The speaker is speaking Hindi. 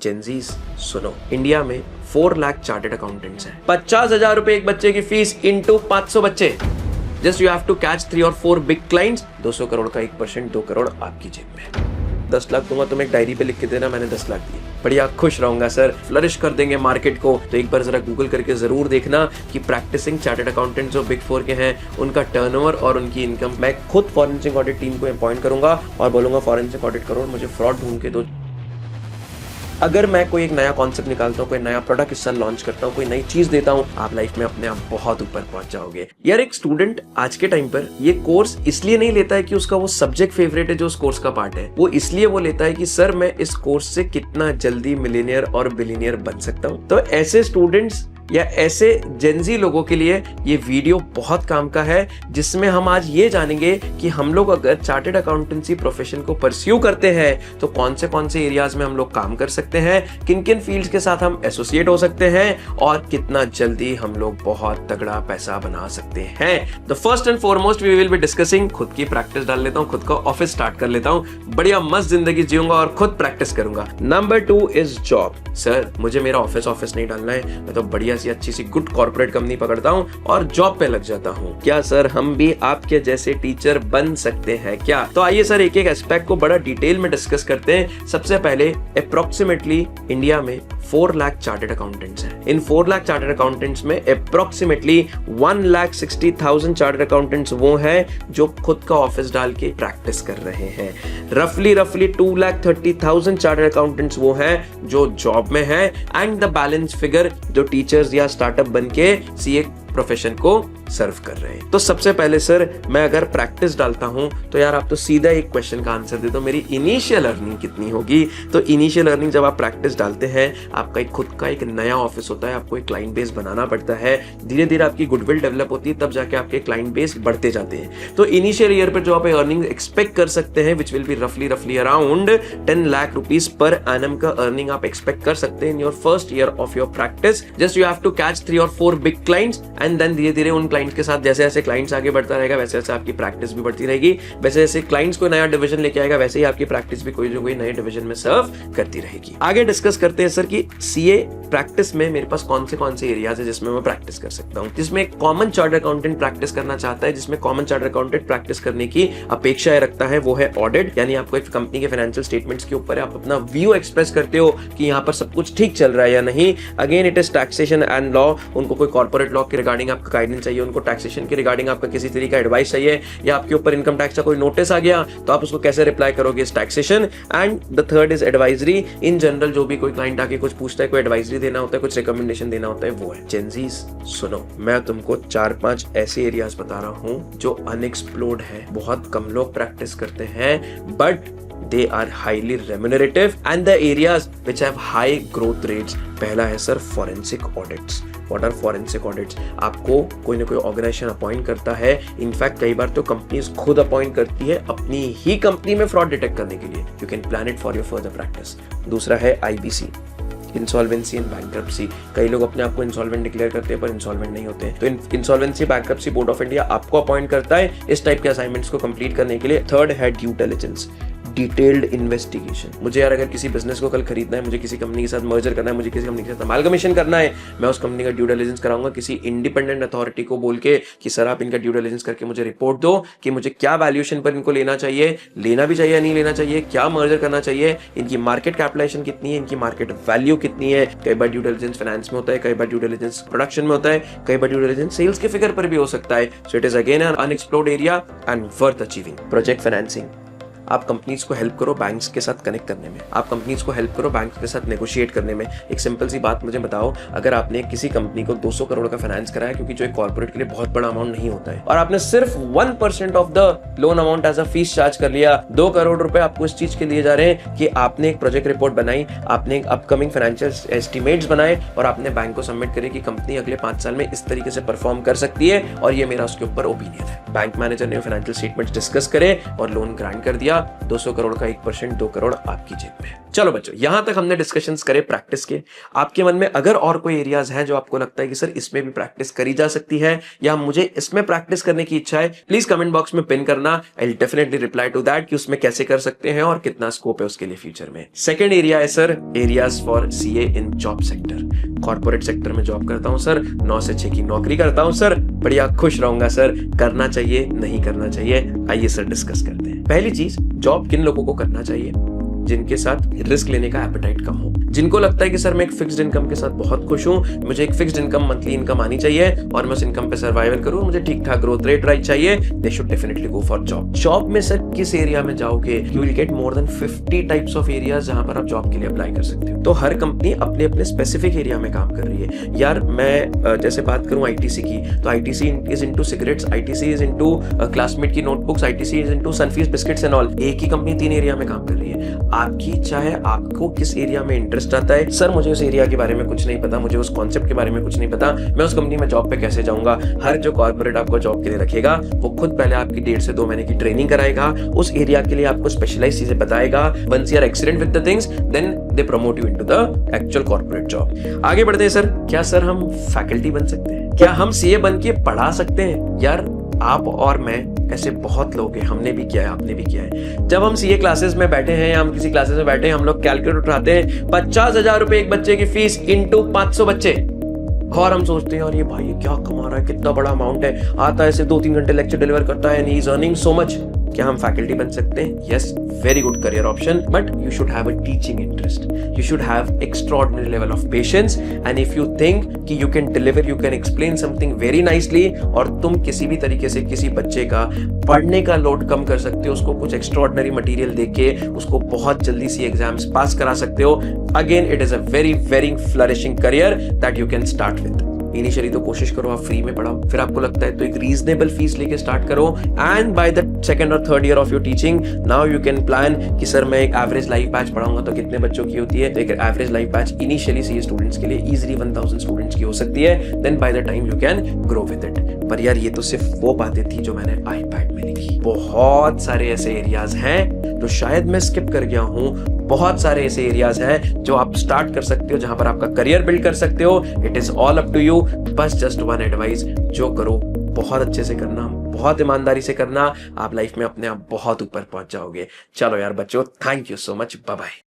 जेंजीज सुनो, इंडिया में 4 लाख चार्टेड अकाउंटेंट्स हैं। 50,000 रुपए एक बच्चे की फीस इंटू 500 बच्चे। Just you have to catch 3 और 4 बिग क्लाइंट्स। 200 करोड़ का 1%, 2 करोड़ आपकी जेब में। 10 लाख दूंगा, तुम एक डायरी पे लिख के देना मैंने 10 लाख दिए। बढ़िया, खुश रहूंगा सर, फ्लरिश कर देंगे मार्केट को। तो एक बार जरा गूगल करके जरूर देखना कि प्रैक्टिसिंग चार्टेड अकाउंटेंट जो बिग 4 के हैं उनका टर्नओवर और उनकी इनकम। मैं खुद फॉरेंसिक ऑडिट टीम को अपॉइंट करूंगा और बोलूंगा फॉरेंसिक ऑडिट करो, मुझे फ्रॉड ढूंढ के दो। अगर मैं कोई एक नया कॉन्सेप्ट निकालता हूँ, कोई नया प्रोडक्ट इस साल लॉन्च करता हूँ, कोई नई चीज देता हूँ, आप लाइफ में अपने आप बहुत ऊपर पहुंच जाओगे। यार, एक स्टूडेंट आज के टाइम पर ये कोर्स इसलिए नहीं लेता है कि उसका वो सब्जेक्ट फेवरेट है जो उस कोर्स का पार्ट है। वो इसलिए वो लेता है कि सर मैं इस कोर्स से कितना जल्दी मिलियनियर और बिलियनियर बन सकता हूँ। तो ऐसे स्टूडेंट्स या ऐसे जेंजी लोगों के लिए ये वीडियो बहुत काम का है, जिसमें हम आज ये जानेंगे कि हम लोग अगर चार्टेड अकाउंटेंसी प्रोफेशन को परस्यू करते हैं तो कौन से एरियाज में हम लोग काम कर सकते हैं, किन किन फील्ड्स के साथ हम एसोसिएट हो सकते हैं और कितना जल्दी हम लोग बहुत तगड़ा पैसा बना सकते हैं। The first and foremost we will be discussing, खुद की प्रैक्टिस डाल लेता हूँ, खुद का ऑफिस स्टार्ट कर लेता हूँ, बढ़िया मस्त जिंदगी जीऊंगा और खुद प्रैक्टिस करूंगा। Number 2 is job. सर मुझे मेरा ऑफिस नहीं डालना है, मैं तो बढ़िया सी अच्छी सी गुड कॉर्पोरेट कंपनी पकड़ता हूं और जॉब पे लग जाता हूं। क्या सर हम भी आपके जैसे टीचर बन सकते हैं क्या? तो आइए सर एक एक एस्पेक्ट को बड़ा डिटेल में डिस्कस करते हैं। सबसे पहले अप्रोक्सीमेटली इंडिया में 4 लाख चार्टेड अकाउंटेंट्स हैं। इन 4 लाख चार्टेड अकाउंटेंट्स में अप्रोक्सीमेटली 1,60,000 चार्टेड अकाउंटेंट्स वो हैं जो खुद का ऑफिस डाल के प्रैक्टिस कर रहे हैं। रफली 2,30,000 चार्टेड अकाउंटेंट्स वो हैं जो जॉब में हैं एंड द बैलेंस फिगर जो टीचर्स या स्टार्टअप बन के सीए प्रोफेशन को सर्व कर रहे हैं। तो सबसे पहले सर मैं अगर प्रैक्टिस डालता हूं तो यार आप तो सीधा एक क्वेश्चन का आंसर दे दो, मेरी इनिशियल अर्निंग कितनी होगी? तो इनिशियल अर्निंग जब आप प्रैक्टिस डालते हैं, आपका एक खुद का एक नया ऑफिस होता है, आपको एक क्लाइंट बेस बनाना पड़ता है, धीरे धीरे आपकी गुडविल डेवलप होती है, तब जाके आपके क्लाइंट बेस बढ़ते जाते हैं। तो इनिशियल ईयर पर जो आप अर्निंग एक्सपेक्ट कर सकते हैं विच विल बी रफली around 10 lakh rupees per annum का अर्निंग आप एक्सपेक्ट कर सकते हैं in your first year of your practice. Just you have to catch 3 और 4 बिग क्लाइंट्स एंड देन धीरे धीरे उन क्लाइंट्स के साथ जैसे जैसे क्लाइंट्स आगे बढ़ता रहेगा वैसे वैसे आपकी प्रैक्टिस भी बढ़ती रहेगी। वैसे जैसे क्लाइंट्स कोई नया डिवीजन लेके आएगा वैसे ही आपकी प्रैक्टिस भी कोई ना कोई नए डिवीजन में सर्व करती रहेगी। आगे डिस्कस करते हैं सर कि सीए प्रैक्टिस में मेरे पास कौन से एरियाज है जिसमें मैं प्रैक्टिस कर सकता हूं। जिसमें एक कॉमन चार्टर्ड अकाउंटेंट प्रैक्टिस करना चाहता है, जिसमें कॉमन चार्टर्ड अकाउंटेंट प्रैक्टिस करने की अपेक्षाएं रखता है, वो है ऑडिट। यानी आपको एक कंपनी के फाइनेंशियल स्टेटमेंट्स के ऊपर आप अपना व्यू एक्सप्रेस करते हो कि यहाँ पर सब कुछ ठीक चल रहा है या नहीं। Again it is taxation and law. उनको कोई कॉर्पोरेट लॉ के रिगार्डिंग आपका गाइडेंस चाहिए, उनको टैक्सेशन के रिगार्डिंग आपका किसी तरीके का एडवाइस चाहिए, या आपके ऊपर इनकम टैक्स का कोई नोटिस आ गया तो आप उसको कैसे रिप्लाई करोगे, इस taxation. And the third is advisory. In general जो भी कोई क्लाइंट आके कुछ पूछता है, कोई एडवाइजरी देना होता है, कुछ रिकमेंडेशन देना होता है, वो है। जेंजीज सुनो, मैं तुमको 4-5 ऐसे एरियाज बता रहा हूं जो अनएक्सप्लोर्ड है, बहुत कम लोग प्रैक्टिस करते हैं, but they are highly remunerative and the areas which have high growth rates। पहला है sir forensic audits। What are forensic audits? आपको कोई ना कोई ऑर्गेनाइजेशन अपॉइंट करता है, इनफैक्ट कई बार तो कंपनीज खुद अपॉइंट करती है अपनी ही कंपनी में फ्रॉड डिटेक्ट करने के लिए। You can plan it for your further practice. दूसरा है IBC, इंसॉल्वेंसी एंड बैंक्रप्सी। कई लोग अपने आप को इंसॉल्वेंट डिक्लेयर करते हैं पर इंसॉल्वेंट नहीं होते हैं। तो insolvency bankruptcy board of India आपको अपॉइंट करता है इस टाइप के असाइनमेंट्स को कंप्लीट करने के लिए। थर्ड है ड्यू डिलिजेंस, डिटेल्ड इन्वेस्टिगेशन। मुझे यार अगर किसी बिजनेस को कल खरीदना है, मुझे किसी कंपनी के साथ मर्जर करना है, मुझे किसी कंपनी के साथ अमालगमेशन करना है, मैं उस कंपनी का ड्यू डिलिजेंस कराऊंगा किसी इंडिपेंडेंट अथॉरिटी को बोल के कि सर आप इनका ड्यू डिलिजेंस करके मुझे रिपोर्ट दो कि मुझे क्या वैल्यूएशन पर इनको लेना चाहिए, लेना भी चाहिए नहीं लेना चाहिए, क्या मर्जर करना चाहिए, इनकी मार्केट कैपिटलाइजेशन कितनी है, इनकी मार्केट वैल्यू कितनी है। कई बार ड्यू डिलिजेंस फाइनेंस में होता है, कई बार ड्यू डिलिजेंस प्रोडक्शन में होता है, कई बार ड्यू डिलिजेंस सेल्स के फिगर पर भी हो सकता है। So it is again an unexplored area and worth achieving. Project financing, आप कंपनीज को हेल्प करो बैंक्स के साथ कनेक्ट करने में, आप कंपनीज को हेल्प करो बैंक्स के साथ नेगोशिएट करने में। एक सिंपल सी बात मुझे बताओ, अगर आपने किसी कंपनी को 200 करोड़ का फाइनेंस कराया, क्योंकि जो एक कॉर्पोरेट के लिए बहुत बड़ा अमाउंट नहीं होता है, और आपने सिर्फ 1% of the loan amount as a fees charge कर लिया, 2 करोड़ रुपए आपको इस चीज के लिए जा रहे हैं कि आपने एक प्रोजेक्ट रिपोर्ट बनाई, आपने एक अपकमिंग फाइनेंशियल एस्टिमेट्स बनाए और आपने बैंक को सबमिट करे कि कंपनी अगले 5 साल में इस तरीके से परफॉर्म कर सकती है और ये मेरा उसके ऊपर ओपिनियन है। बैंक मैनेजर ने फाइनेंशियल स्टेटमेंट्स डिस्कस करे और लोन ग्रांट कर दिया, गया, 200 करोड़ का 1%, 2 करोड़ आपकी जेब में। चलो बच्चों, यहां तक हमने डिस्कशंस करे प्रैक्टिस के। आपके मन में अगर और कोई एरियाज हैं जो आपको लगता है कि सर इसमें भी प्रैक्टिस करी जा सकती है या मुझे इसमें प्रैक्टिस करने की इच्छा है, प्लीज कमेंट बॉक्स में पिन करना। I will definitely reply to that कि उसमें कैसे कर सकते हैं और कितना स्कोप है उसके लिए फ्यूचर में। सेकंड एरिया है sir areas for CA in job sector. Corporate sector में जॉब करता हूं सर, 9 से 6 की नौकरी करता हूं सर, बढ़िया खुश रहूंगा सर, करना चाहिए नहीं करना चाहिए, आइए सर डिस्कस करते हैं। पहली चीज, जॉब किन लोगों को करना चाहिए? जिनके साथ रिस्क लेने का एपेटाइट कम हो, जिनको लगता है कि सर मैं एक फिक्स्ड इनकम के साथ बहुत खुश हूं, मुझे एक फिक्स्ड इनकम मंथली इनकम आनी चाहिए और मैं उस इनकम पे सर्वाइवल करूं, मुझे ठीक ठाक ग्रोथ रेट राइट चाहिए, they should definitely go for job. Job में सर किस एरिया में जाओगे? You will get more than 50 types of areas जहां पर आप जॉब के लिए अप्लाई कर सकते हो। तो हर कंपनी अपने अपने स्पेसिफिक एरिया में काम कर रही है। यार मैं जैसे बात करूं आईटीसी की, तो ITC is into cigarettes, ITC is into Classmate की notebooks, ITC is into Sunfeast biscuits and all. एक ही कंपनी 3 एरिया में काम कर रही है। आपकी इच्छा है, आपको किस एरिया में इंटरेस्ट आता है। सर मुझे उस एरिया के बारे में कुछ नहीं पता, मुझे उस कॉन्सेप्ट के बारे में कुछ नहीं पता, मैं उस कंपनी में जॉब पे कैसे जाऊंगा? हर जो कॉर्पोरेट आपको जॉब के लिए रखेगा वो खुद पहले आपकी 1.5 से 2 महीने की ट्रेनिंग कराएगा, उस एरिया के लिए आपको स्पेशलाइज चीजें बताएगा। Once you are excellent with the things, then they promote you into the actual corporate job. आगे बढ़ते हैं सर, क्या सर हम फैकल्टी बन सकते हैं? क्या हम सीए बन के पढ़ा सकते हैं? यार आप और मैं ऐसे बहुत लोग हैं, हमने भी किया है, आपने भी किया है। जब हम सीए क्लासेस में बैठे हैं या हम किसी क्लासेस में बैठे हैं, हम लोग कैलकुलेटर उठाते हैं, 50,000 रुपए एक बच्चे की फीस इंटू 500 बच्चे, और हम सोचते हैं और ये भाई क्या कमा रहा है, कितना बड़ा अमाउंट है, आता है सिर्फ 2-3 घंटे लेक्चर डिलीवर करता है and he is earning so much. क्या हम फैकल्टी बन सकते हैं? Yes, very good career option, but you should have a teaching interest, you should have extraordinary level of patience and if you think कि you can deliver, you can explain something very nicely और तुम किसी भी तरीके से किसी बच्चे का पढ़ने का लोड कम कर सकते हो, उसको कुछ एक्स्ट्राऑर्डिनरी मटेरियल देके उसको बहुत जल्दी सी एग्जाम्स पास करा सकते हो, again it is a very very flourishing career that you can start with. Initially तो कोशिश करो आप फ्री में पढ़ाओ, फिर आपको लगता है तो एक रीजनेबल फीस लेके स्टार्ट करो एंड बाय द सेकंड और third year of your teaching now you can plan कि सर मैं एक एवरेज लाइव बैच पढ़ाऊंगा तो कितने बच्चों की होती है। तो एक average live batch initially CA students के लिए इजीली 1000 स्टूडेंट्स की हो सकती है, then by the time you can grow with it. पर यार ये तो सिर्फ वो बातें थी जो मैंने आईपैड में लिखी, बहुत सारे ऐसे एरियाज हैं जो शायद मैं स्किप कर गया हूं, बहुत सारे ऐसे एरियाज हैं जो आप स्टार्ट कर सकते हो, जहां पर आपका करियर बिल्ड कर सकते हो। It is all up to you. बस जस्ट वन एडवाइस, जो करो बहुत अच्छे से करना, बहुत ईमानदारी से करना, आप लाइफ में अपने आप बहुत ऊपर पहुंच जाओगे। चलो यार बच्चों, thank you so much, bye bye.